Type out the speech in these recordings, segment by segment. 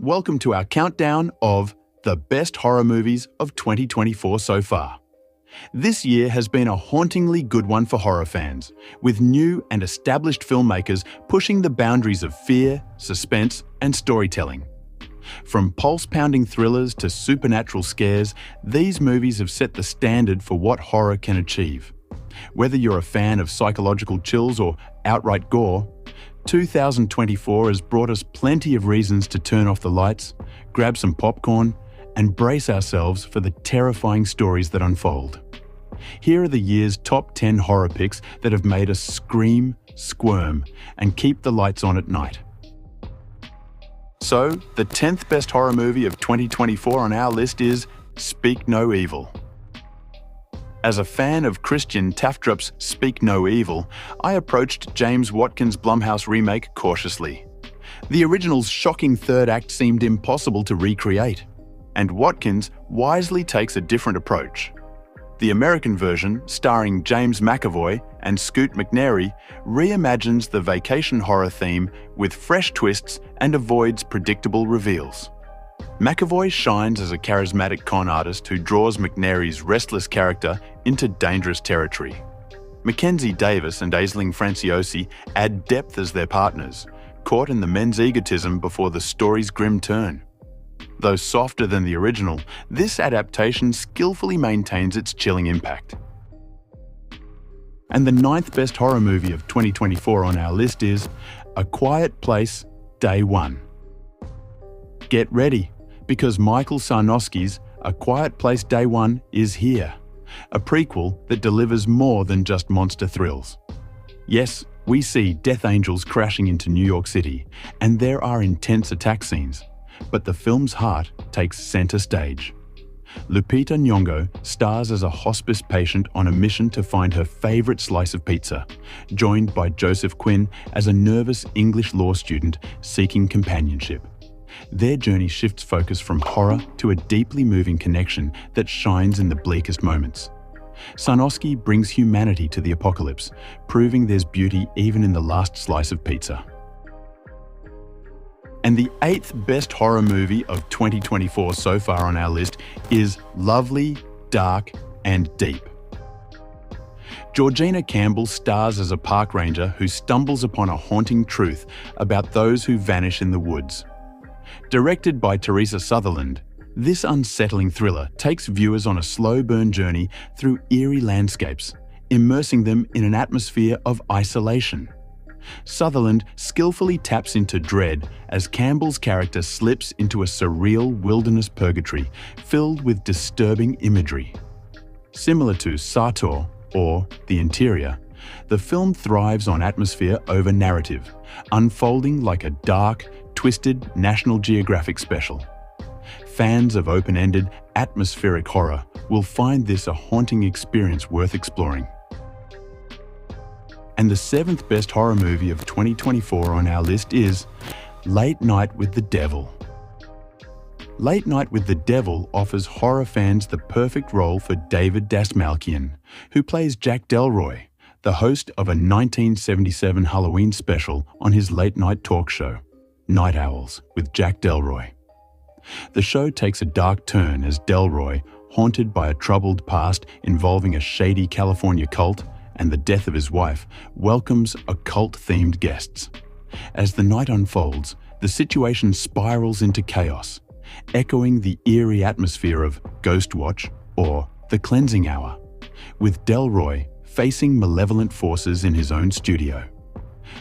welcome to our countdown of the best horror movies of 2024 so far. This year has been a hauntingly good one for horror fans, with new and established filmmakers pushing the boundaries of fear, suspense, and storytelling. From pulse-pounding thrillers to supernatural scares, these movies have set the standard for what horror can achieve. Whether you're a fan of psychological chills or outright gore, 2024 has brought us plenty of reasons to turn off the lights, grab some popcorn, and brace ourselves for the terrifying stories that unfold. Here are the year's top 10 horror picks that have made us scream, squirm, and keep the lights on at night. So, the 10th best horror movie of 2024 on our list is Speak No Evil. As a fan of Christian Taftrop's Speak No Evil, I approached James Watkins' Blumhouse remake cautiously. The original's shocking third act seemed impossible to recreate, and Watkins wisely takes a different approach. The American version, starring James McAvoy and Scoot McNairy, reimagines the vacation horror theme with fresh twists and avoids predictable reveals. McAvoy shines as a charismatic con artist who draws McNairy's restless character into dangerous territory. Mackenzie Davis and Aisling Franciosi add depth as their partners, caught in the men's egotism before the story's grim turn. Though softer than the original, this adaptation skillfully maintains its chilling impact. And the 9th best horror movie of 2024 on our list is A Quiet Place, Day One. Get ready, because Michael Sarnowski's A Quiet Place Day One is here, a prequel that delivers more than just monster thrills. Yes, we see death angels crashing into New York City, and there are intense attack scenes, but the film's heart takes center stage. Lupita Nyong'o stars as a hospice patient on a mission to find her favorite slice of pizza, joined by Joseph Quinn as a nervous English law student seeking companionship. Their journey shifts focus from horror to a deeply moving connection that shines in the bleakest moments. Sarnowski brings humanity to the apocalypse, proving there's beauty even in the last slice of pizza. And the 8th best horror movie of 2024 so far on our list is Lovely, Dark, and Deep. Georgina Campbell stars as a park ranger who stumbles upon a haunting truth about those who vanish in the woods. Directed by Teresa Sutherland, this unsettling thriller takes viewers on a slow burn journey through eerie landscapes, immersing them in an atmosphere of isolation. Sutherland skillfully taps into dread as Campbell's character slips into a surreal wilderness purgatory filled with disturbing imagery. Similar to Sator or The Interior, the film thrives on atmosphere over narrative, unfolding like a dark, twisted National Geographic special. Fans of open-ended, atmospheric horror will find this a haunting experience worth exploring. And the 7th best horror movie of 2024 on our list is Late Night with the Devil. Late Night with the Devil offers horror fans the perfect role for David Dastmalchian, who plays Jack Delroy, the host of a 1977 Halloween special on his late-night talk show, Night Owls with Jack Delroy. The show takes a dark turn as Delroy, haunted by a troubled past involving a shady California cult and the death of his wife, welcomes occult-themed guests. As the night unfolds, the situation spirals into chaos, echoing the eerie atmosphere of Ghost Watch or The Cleansing Hour, with Delroy facing malevolent forces in his own studio.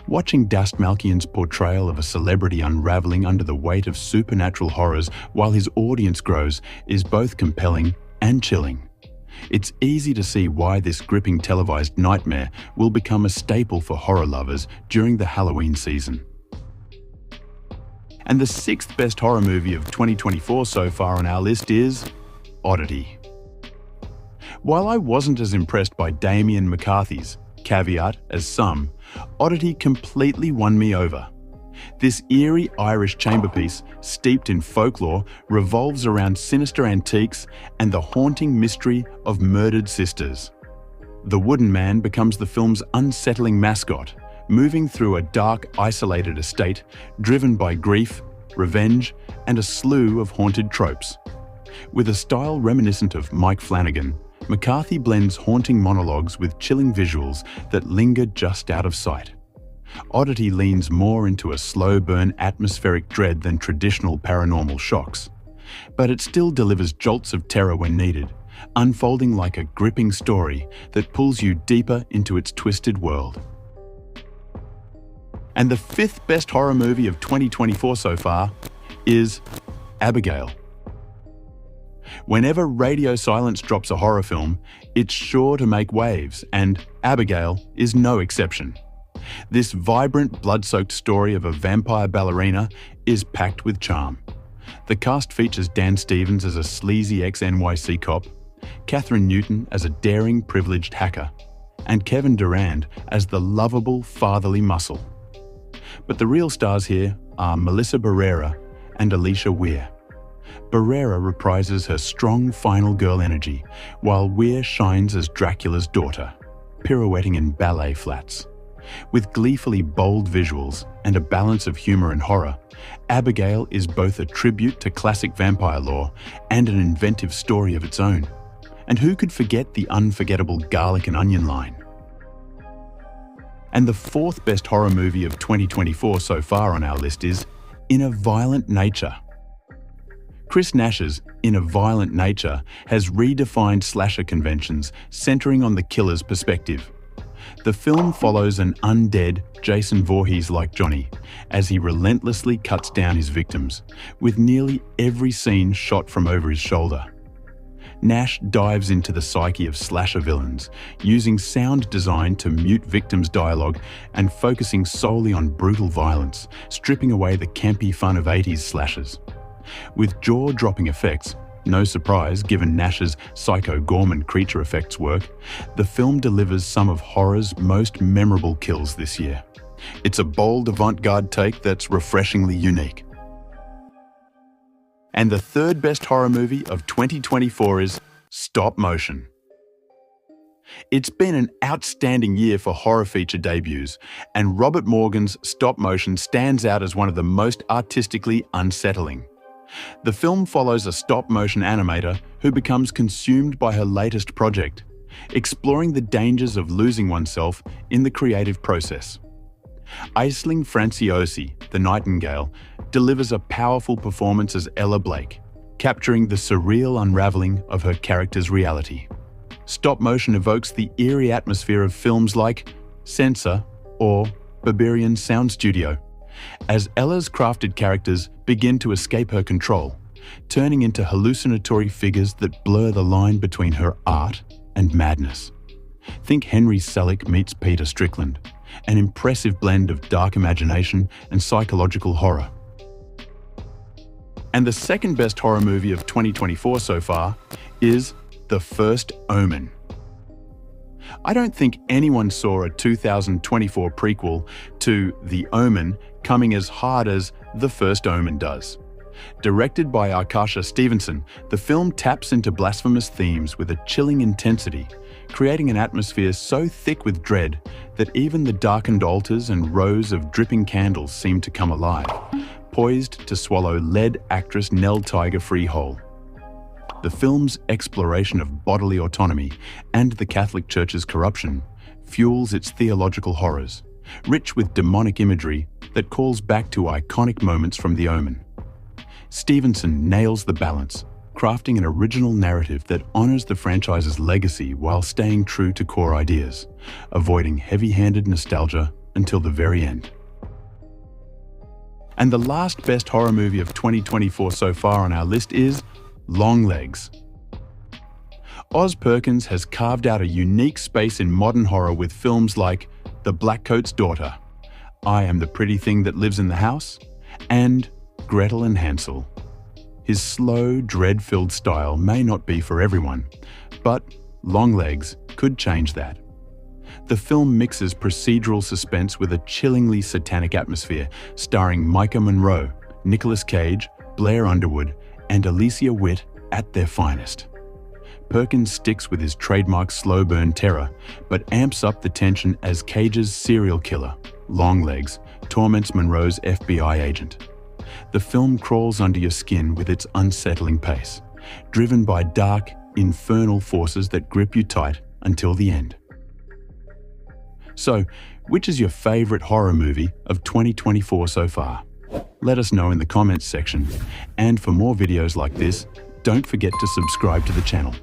Watching Dastmalchian's portrayal of a celebrity unraveling under the weight of supernatural horrors while his audience grows is both compelling and chilling. It's easy to see why this gripping televised nightmare will become a staple for horror lovers during the Halloween season. And the 6th best horror movie of 2024 so far on our list is Oddity. While I wasn't as impressed by Damien McCarthy's caveat as some, Oddity completely won me over. This eerie Irish chamberpiece, steeped in folklore, revolves around sinister antiques and the haunting mystery of murdered sisters. The Wooden Man becomes the film's unsettling mascot, moving through a dark, isolated estate, driven by grief, revenge, and a slew of haunted tropes. With a style reminiscent of Mike Flanagan, McCarthy blends haunting monologues with chilling visuals that linger just out of sight. Oddity leans more into a slow-burn atmospheric dread than traditional paranormal shocks, but it still delivers jolts of terror when needed, unfolding like a gripping story that pulls you deeper into its twisted world. And the fifth best horror movie of 2024 so far is Abigail. Whenever radio silence drops a horror film, it's sure to make waves, and Abigail is no exception. This vibrant, blood-soaked story of a vampire ballerina is packed with charm. The cast features Dan Stevens as a sleazy ex-NYC cop, Catherine Newton as a daring, privileged hacker, and Kevin Durand as the lovable, fatherly muscle. But the real stars here are Melissa Barrera and Alicia Weir. Barrera reprises her strong final girl energy, while Weir shines as Dracula's daughter, pirouetting in ballet flats. With gleefully bold visuals and a balance of humor and horror, Abigail is both a tribute to classic vampire lore and an inventive story of its own. And who could forget the unforgettable garlic and onion line? And the fourth best horror movie of 2024 so far on our list is In a Violent Nature. Chris Nash's In a Violent Nature has redefined slasher conventions, centering on the killer's perspective. The film follows an undead Jason Voorhees-like Johnny as he relentlessly cuts down his victims, with nearly every scene shot from over his shoulder. Nash dives into the psyche of slasher villains, using sound design to mute victims' dialogue and focusing solely on brutal violence, stripping away the campy fun of 80s slashers. With jaw-dropping effects, no surprise given Nash's Psycho Gorman creature effects work, the film delivers some of horror's most memorable kills this year. It's a bold avant-garde take that's refreshingly unique. And the third best horror movie of 2024 is Stop Motion. It's been an outstanding year for horror feature debuts, and Robert Morgan's Stop Motion stands out as one of the most artistically unsettling. The film follows a stop-motion animator who becomes consumed by her latest project, exploring the dangers of losing oneself in the creative process. Aisling Franciosi, the Nightingale, delivers a powerful performance as Ella Blake, capturing the surreal unraveling of her character's reality. Stop motion evokes the eerie atmosphere of films like Censor or Berberian Sound Studio, as Ella's crafted characters begin to escape her control, turning into hallucinatory figures that blur the line between her art and madness. Think Henry Selick meets Peter Strickland, an impressive blend of dark imagination and psychological horror. And the second best horror movie of 2024 so far is The First Omen. I don't think anyone saw a 2024 prequel to The Omen coming as hard as The First Omen does. Directed by Arkasha Stevenson, the film taps into blasphemous themes with a chilling intensity, creating an atmosphere so thick with dread that even the darkened altars and rows of dripping candles seem to come alive, poised to swallow lead actress Nell Tiger free whole. The film's exploration of bodily autonomy and the Catholic Church's corruption fuels its theological horrors, rich with demonic imagery that calls back to iconic moments from The Omen. Stevenson nails the balance, crafting an original narrative that honors the franchise's legacy while staying true to core ideas, avoiding heavy-handed nostalgia until the very end. And the last best horror movie of 2024 so far on our list is Longlegs. Oz Perkins has carved out a unique space in modern horror with films like The Blackcoat's Daughter, I Am the Pretty Thing That Lives in the House, and Gretel and Hansel. His slow, dread-filled style may not be for everyone, but Longlegs could change that. The film mixes procedural suspense with a chillingly satanic atmosphere, starring Micah Monroe, Nicolas Cage, Blair Underwood, and Alicia Witt at their finest. Perkins sticks with his trademark slow-burn terror, but amps up the tension as Cage's serial killer, Longlegs, torments Monroe's FBI agent. the film crawls under your skin with its unsettling pace, driven by dark, infernal forces that grip you tight until the end. So, which is your favourite horror movie of 2024 so far? Let us know in the comments section. And for more videos like this, don't forget to subscribe to the channel.